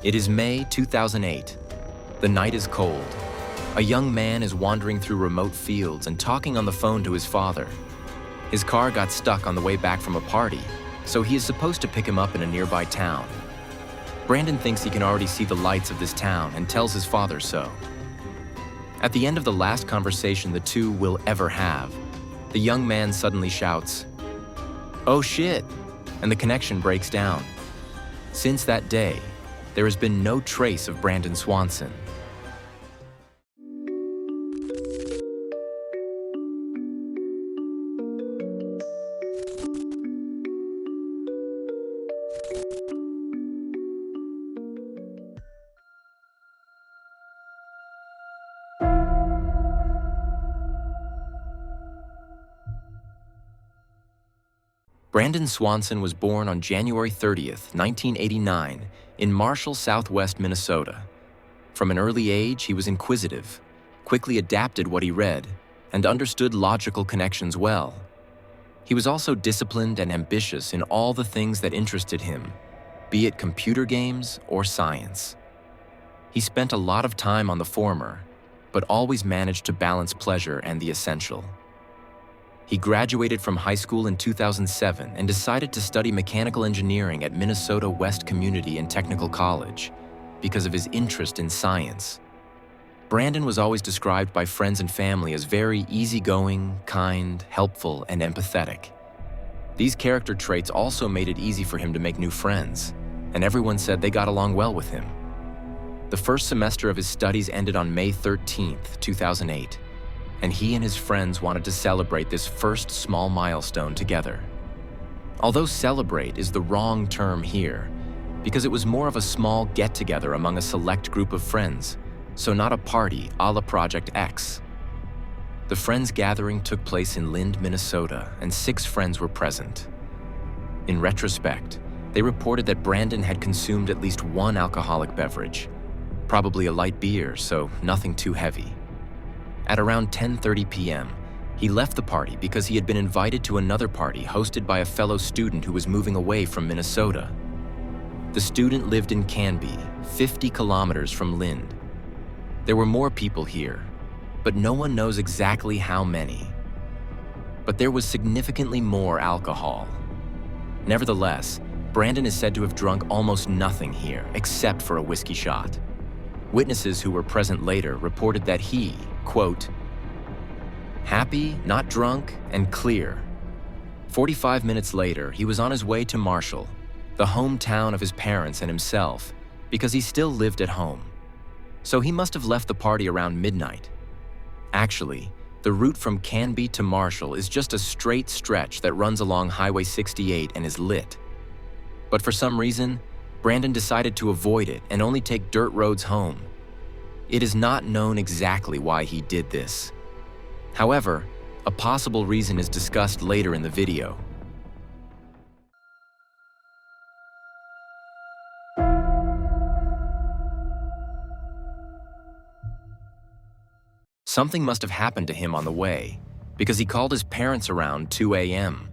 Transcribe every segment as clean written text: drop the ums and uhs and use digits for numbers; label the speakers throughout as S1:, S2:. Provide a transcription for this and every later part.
S1: It is May 2008. The night is cold. A young man is wandering through remote fields and talking on the phone to his father. His car got stuck on the way back from a party, so he is supposed to pick him up in a nearby town. Brandon thinks he can already see the lights of this town and tells his father so. At the end of the last conversation the two will ever have, the young man suddenly shouts, "Oh shit!" and the connection breaks down. Since that day, there has been no trace of Brandon Swanson. Brandon Swanson was born on January 30th, 1989, in Marshall, southwest Minnesota. From an early age, he was inquisitive, quickly adapted what he read, and understood logical connections well. He was also disciplined and ambitious in all the things that interested him, be it computer games or science. He spent a lot of time on the former, but always managed to balance pleasure and the essential. He graduated from high school in 2007 and decided to study mechanical engineering at Minnesota West Community and Technical College because of his interest in science. Brandon was always described by friends and family as very easygoing, kind, helpful, and empathetic. These character traits also made it easy for him to make new friends, and everyone said they got along well with him. The first semester of his studies ended on May 13th, 2008. And he and his friends wanted to celebrate this first small milestone together. Although celebrate is the wrong term here, because it was more of a small get-together among a select group of friends, so not a party a la Project X. The friends gathering took place in Lynd, Minnesota, and 6 friends were present. In retrospect, they reported that Brandon had consumed at least one alcoholic beverage, probably a light beer, so nothing too heavy. At around 10:30 p.m., he left the party because he had been invited to another party hosted by a fellow student who was moving away from Minnesota. The student lived in Canby, 50 kilometers from Lynd. There were more people here, but no one knows exactly how many. But there was significantly more alcohol. Nevertheless, Brandon is said to have drunk almost nothing here except for a whiskey shot. Witnesses who were present later reported that he, quote, happy, not drunk, and clear. 45 minutes later, he was on his way to Marshall, the hometown of his parents and himself, because he still lived at home. So he must have left the party around midnight. Actually, the route from Canby to Marshall is just a straight stretch that runs along Highway 68 and is lit. But for some reason, Brandon decided to avoid it and only take dirt roads home. It is not known exactly why he did this. However, a possible reason is discussed later in the video. Something must have happened to him on the way, because he called his parents around 2 a.m.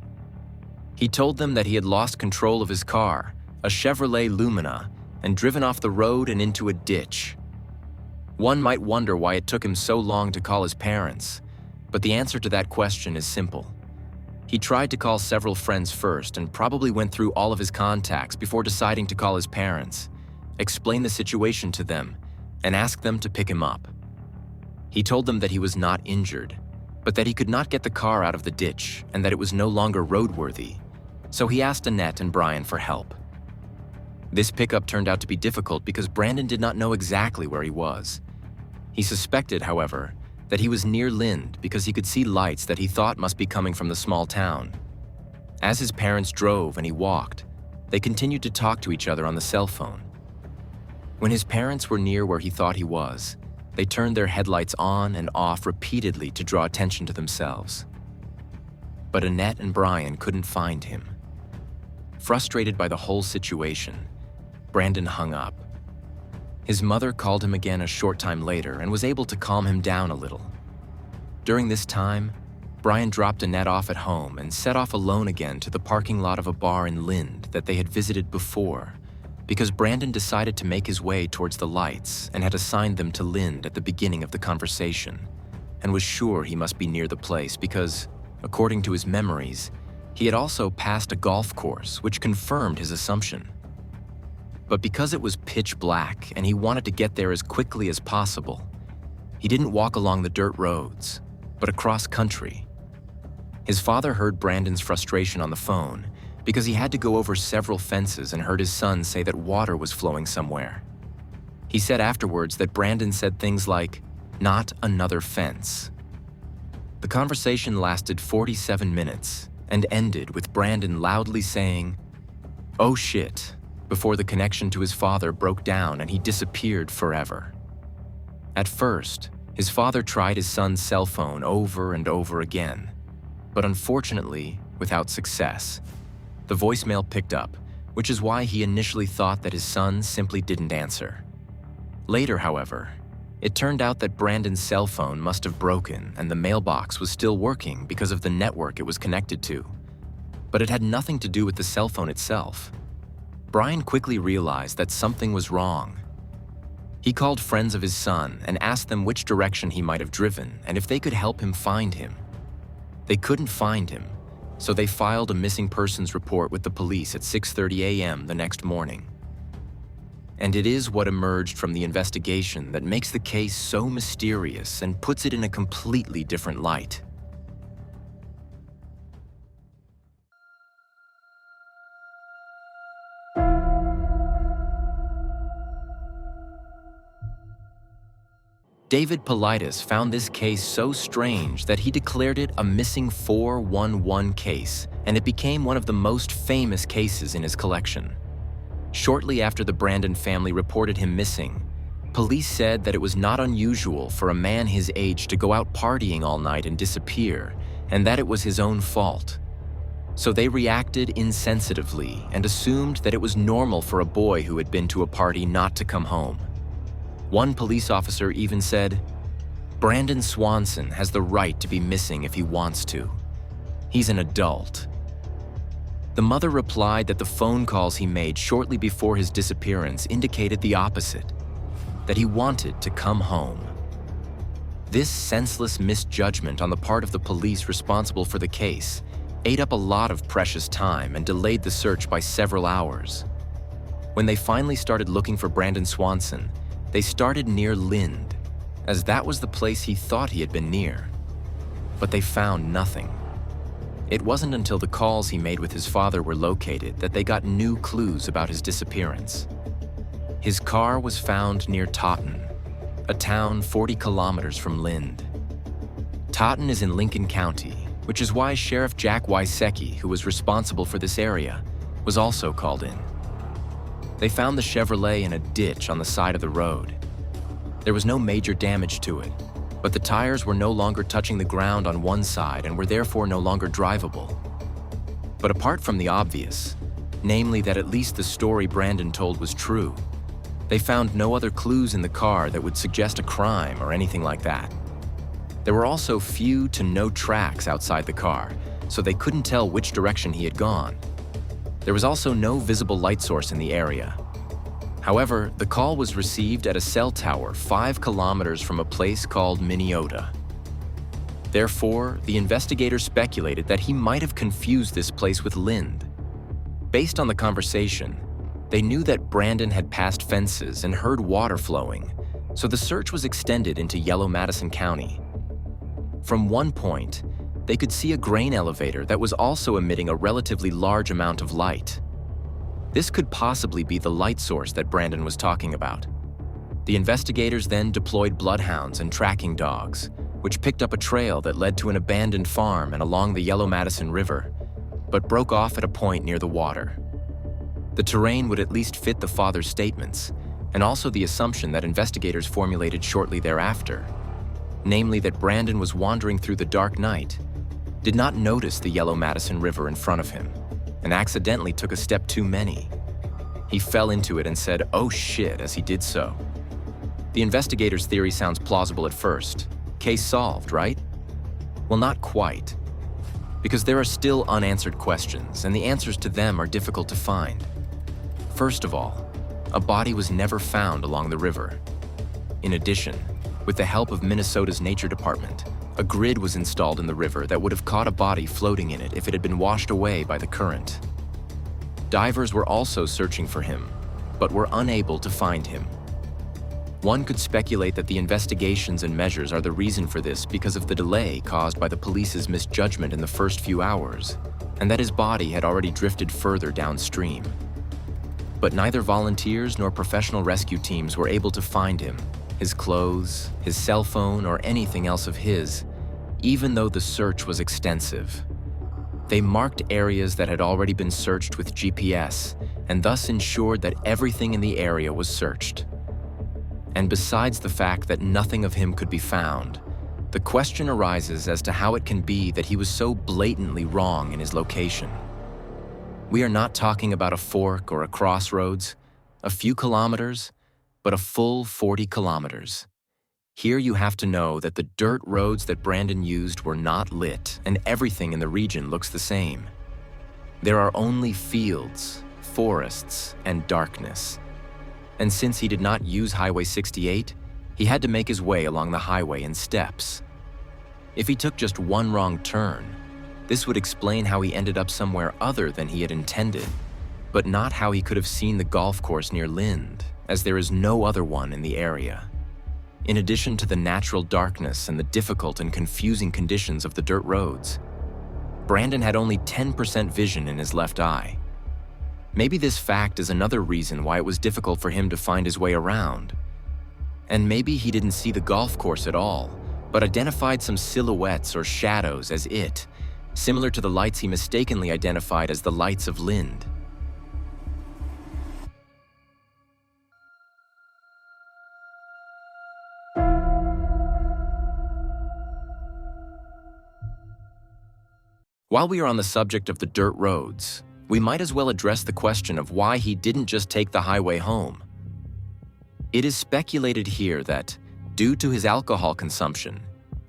S1: He told them that he had lost control of his car, a Chevrolet Lumina, and driven off the road and into a ditch. One might wonder why it took him so long to call his parents, but the answer to that question is simple. He tried to call several friends first and probably went through all of his contacts before deciding to call his parents, explain the situation to them, and ask them to pick him up. He told them that he was not injured, but that he could not get the car out of the ditch and that it was no longer roadworthy, so he asked Annette and Brian for help. This pickup turned out to be difficult because Brandon did not know exactly where he was. He suspected, however, that he was near Lynd because he could see lights that he thought must be coming from the small town. As his parents drove and he walked, they continued to talk to each other on the cell phone. When his parents were near where he thought he was, they turned their headlights on and off repeatedly to draw attention to themselves. But Annette and Brian couldn't find him. Frustrated by the whole situation, Brandon hung up. His mother called him again a short time later and was able to calm him down a little. During this time, Brian dropped Annette off at home and set off alone again to the parking lot of a bar in Lynd that they had visited before, because Brandon decided to make his way towards the lights and had assigned them to Lynd at the beginning of the conversation, and was sure he must be near the place because, according to his memories, he had also passed a golf course, which confirmed his assumption. But because it was pitch black and he wanted to get there as quickly as possible, he didn't walk along the dirt roads, but across country. His father heard Brandon's frustration on the phone because he had to go over several fences and heard his son say that water was flowing somewhere. He said afterwards that Brandon said things like, "Not another fence." The conversation lasted 47 minutes and ended with Brandon loudly saying, "Oh shit," before the connection to his father broke down and he disappeared forever. At first, his father tried his son's cell phone over and over again, but unfortunately, without success. The voicemail picked up, which is why he initially thought that his son simply didn't answer. Later, however, it turned out that Brandon's cell phone must have broken and the mailbox was still working because of the network it was connected to. But it had nothing to do with the cell phone itself. Brian quickly realized that something was wrong. He called friends of his son and asked them which direction he might have driven and if they could help him find him. They couldn't find him, so they filed a missing persons report with the police at 6:30 a.m. the next morning. And it is what emerged from the investigation that makes the case so mysterious and puts it in a completely different light. David Paulides found this case so strange that he declared it a missing 411 case, and it became one of the most famous cases in his collection. Shortly after the Brandon family reported him missing, police said that it was not unusual for a man his age to go out partying all night and disappear, and that it was his own fault. So they reacted insensitively and assumed that it was normal for a boy who had been to a party not to come home. One police officer even said, "Brandon Swanson has the right to be missing if he wants to. He's an adult." The mother replied that the phone calls he made shortly before his disappearance indicated the opposite, that he wanted to come home. This senseless misjudgment on the part of the police responsible for the case ate up a lot of precious time and delayed the search by several hours. When they finally started looking for Brandon Swanson, they started near Lynd, as that was the place he thought he had been near. But they found nothing. It wasn't until the calls he made with his father were located that they got new clues about his disappearance. His car was found near Taunton, a town 40 kilometers from Lynd. Taunton is in Lincoln County, which is why Sheriff Jack Wysecki, who was responsible for this area, was also called in. They found the Chevrolet in a ditch on the side of the road. There was no major damage to it, but the tires were no longer touching the ground on one side and were therefore no longer drivable. But apart from the obvious, namely that at least the story Brandon told was true, they found no other clues in the car that would suggest a crime or anything like that. There were also few to no tracks outside the car, so they couldn't tell which direction he had gone. There was also no visible light source in the area. However, the call was received at a cell tower 5 kilometers from a place called Minneota. Therefore, the investigators speculated that he might have confused this place with Lynd. Based on the conversation, they knew that Brandon had passed fences and heard water flowing, so the search was extended into Yellow Madison County. From one point, they could see a grain elevator that was also emitting a relatively large amount of light. This could possibly be the light source that Brandon was talking about. The investigators then deployed bloodhounds and tracking dogs, which picked up a trail that led to an abandoned farm and along the Yellow Madison River, but broke off at a point near the water. The terrain would at least fit the father's statements, and also the assumption that investigators formulated shortly thereafter, namely that Brandon was wandering through the dark night, did not notice the Yellow Madison River in front of him, and accidentally took a step too many. He fell into it and said, "Oh shit," as he did so. The investigators' theory sounds plausible at first. Case solved, right? Well, not quite, because there are still unanswered questions, and the answers to them are difficult to find. First of all, a body was never found along the river. In addition, with the help of Minnesota's Nature Department, a grid was installed in the river that would have caught a body floating in it if it had been washed away by the current. Divers were also searching for him, but were unable to find him. One could speculate that the investigations and measures are the reason for this because of the delay caused by the police's misjudgment in the first few hours, and that his body had already drifted further downstream. But neither volunteers nor professional rescue teams were able to find him, his clothes, his cell phone, or anything else of his, even though the search was extensive. They marked areas that had already been searched with GPS, and thus ensured that everything in the area was searched. And besides the fact that nothing of him could be found, the question arises as to how it can be that he was so blatantly wrong in his location. We are not talking about a fork or a crossroads, a few kilometers, but a full 40 kilometers. Here you have to know that the dirt roads that Brandon used were not lit, and everything in the region looks the same. There are only fields, forests, and darkness. And since he did not use Highway 68, he had to make his way along the highway in steps. If he took just one wrong turn, this would explain how he ended up somewhere other than he had intended, but not how he could have seen the golf course near Lynd, as there is no other one in the area. In addition to the natural darkness and the difficult and confusing conditions of the dirt roads, Brandon had only 10% vision in his left eye. Maybe this fact is another reason why it was difficult for him to find his way around. And maybe he didn't see the golf course at all, but identified some silhouettes or shadows as it, similar to the lights he mistakenly identified as the lights of Lynd. While we are on the subject of the dirt roads, we might as well address the question of why he didn't just take the highway home. It is speculated here that, due to his alcohol consumption,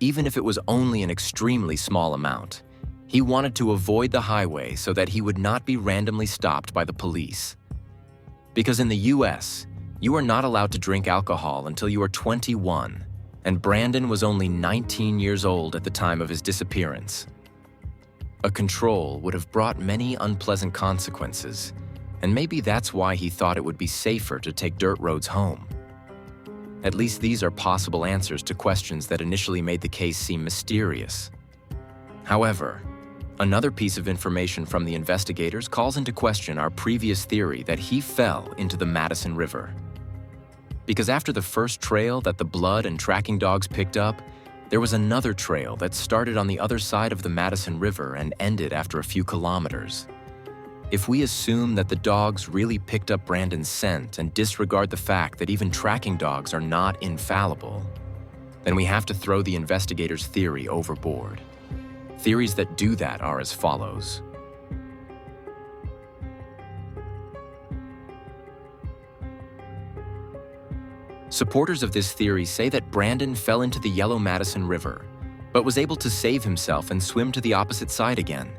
S1: even if it was only an extremely small amount, he wanted to avoid the highway so that he would not be randomly stopped by the police. Because in the US, you are not allowed to drink alcohol until you are 21, and Brandon was only 19 years old at the time of his disappearance. A control would have brought many unpleasant consequences, and maybe that's why he thought it would be safer to take dirt roads home. At least these are possible answers to questions that initially made the case seem mysterious. However, another piece of information from the investigators calls into question our previous theory that he fell into the Madison River. Because after the first trail that the blood and tracking dogs picked up, there was another trail that started on the other side of the Madison River and ended after a few kilometers. If we assume that the dogs really picked up Brandon's scent and disregard the fact that even tracking dogs are not infallible, then we have to throw the investigators' theory overboard. Theories that do that are as follows. Supporters of this theory say that Brandon fell into the Yellow Madison River, but was able to save himself and swim to the opposite side again.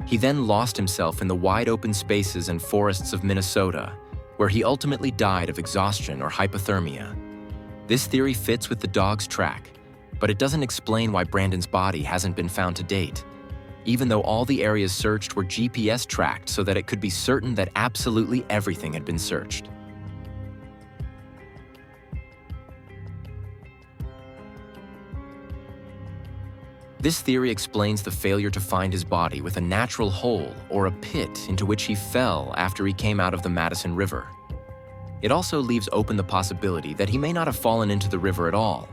S1: He then lost himself in the wide open spaces and forests of Minnesota, where he ultimately died of exhaustion or hypothermia. This theory fits with the dog's track, but it doesn't explain why Brandon's body hasn't been found to date, even though all the areas searched were GPS tracked so that it could be certain that absolutely everything had been searched. This theory explains the failure to find his body with a natural hole or a pit into which he fell after he came out of the Madison River. It also leaves open the possibility that he may not have fallen into the river at all,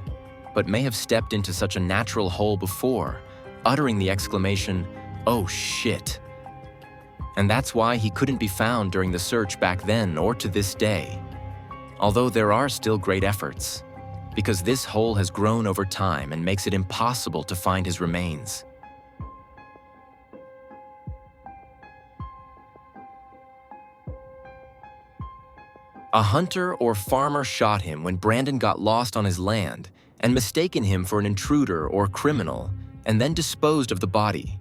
S1: but may have stepped into such a natural hole before, uttering the exclamation, "Oh shit!" And that's why he couldn't be found during the search back then or to this day. Although there are still great efforts, because this hole has grown over time and makes it impossible to find his remains. A hunter or farmer shot him when Brandon got lost on his land and mistaken him for an intruder or criminal, and then disposed of the body.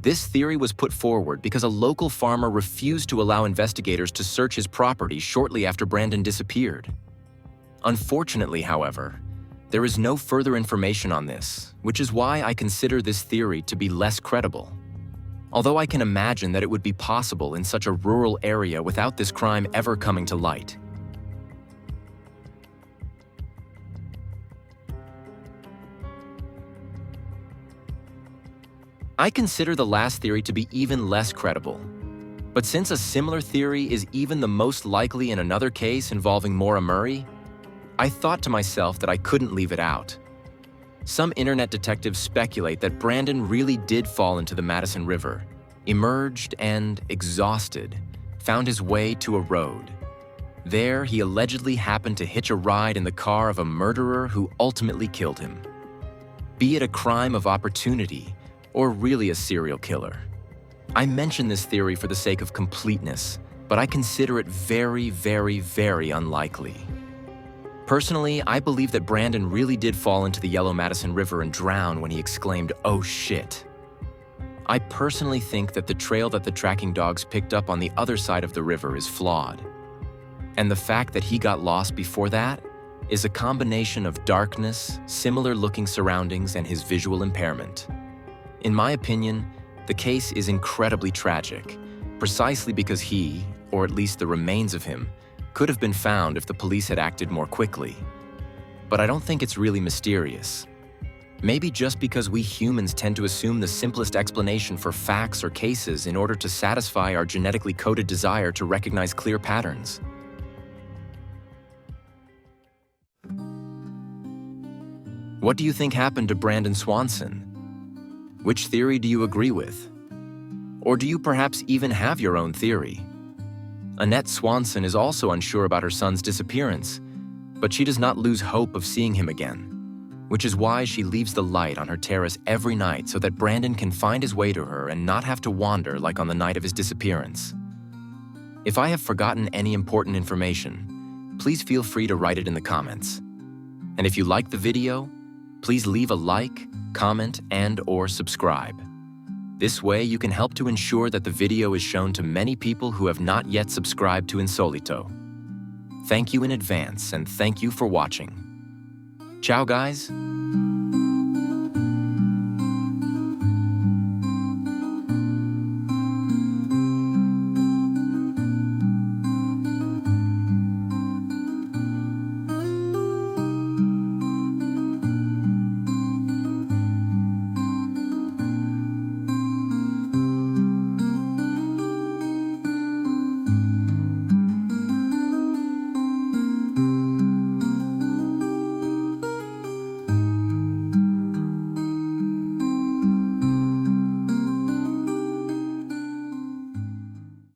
S1: This theory was put forward because a local farmer refused to allow investigators to search his property shortly after Brandon disappeared. Unfortunately, however, there is no further information on this, which is why I consider this theory to be less credible. Although I can imagine that it would be possible in such a rural area without this crime ever coming to light. I consider the last theory to be even less credible. But since a similar theory is even the most likely in another case involving Maura Murray, I thought to myself that I couldn't leave it out. Some internet detectives speculate that Brandon really did fall into the Madison River, emerged and, exhausted, found his way to a road. There, he allegedly happened to hitch a ride in the car of a murderer who ultimately killed him. Be it a crime of opportunity, or really a serial killer. I mention this theory for the sake of completeness, but I consider it very, very, very unlikely. Personally, I believe that Brandon really did fall into the Yellow Madison River and drown when he exclaimed, "Oh shit." I personally think that the trail that the tracking dogs picked up on the other side of the river is flawed. And the fact that he got lost before that is a combination of darkness, similar-looking surroundings, and his visual impairment. In my opinion, the case is incredibly tragic, precisely because he, or at least the remains of him, could have been found if the police had acted more quickly. But I don't think it's really mysterious. Maybe just because we humans tend to assume the simplest explanation for facts or cases in order to satisfy our genetically coded desire to recognize clear patterns. What do you think happened to Brandon Swanson? Which theory do you agree with? Or do you perhaps even have your own theory? Annette Swanson is also unsure about her son's disappearance, but she does not lose hope of seeing him again, which is why she leaves the light on her terrace every night so that Brandon can find his way to her and not have to wander like on the night of his disappearance. If I have forgotten any important information, please feel free to write it in the comments. And if you liked the video, please leave a like, comment, and/or subscribe. This way you can help to ensure that the video is shown to many people who have not yet subscribed to Insolito. Thank you in advance, and thank you for watching. Ciao, guys.